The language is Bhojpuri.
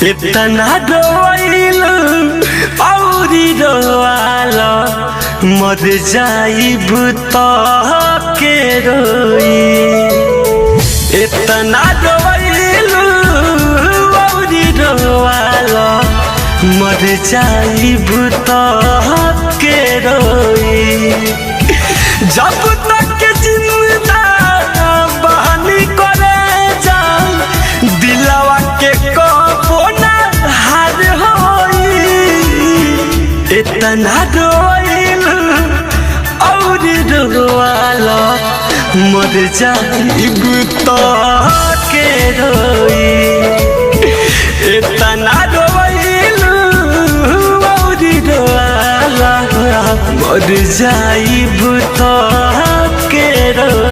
इतना रोइल औरी रोआला मर जाइब तो के रोई। इतना रोइल औरी रोआला मर जाइब तो के रोई। जब तक जिंदा बहानी करे जान दिलवा के कबो ना हार होई। इतना रोइल और रोआला मर जाइब तो के रोई। इतना रोइल और रोआला मर जाइब तो के रोई।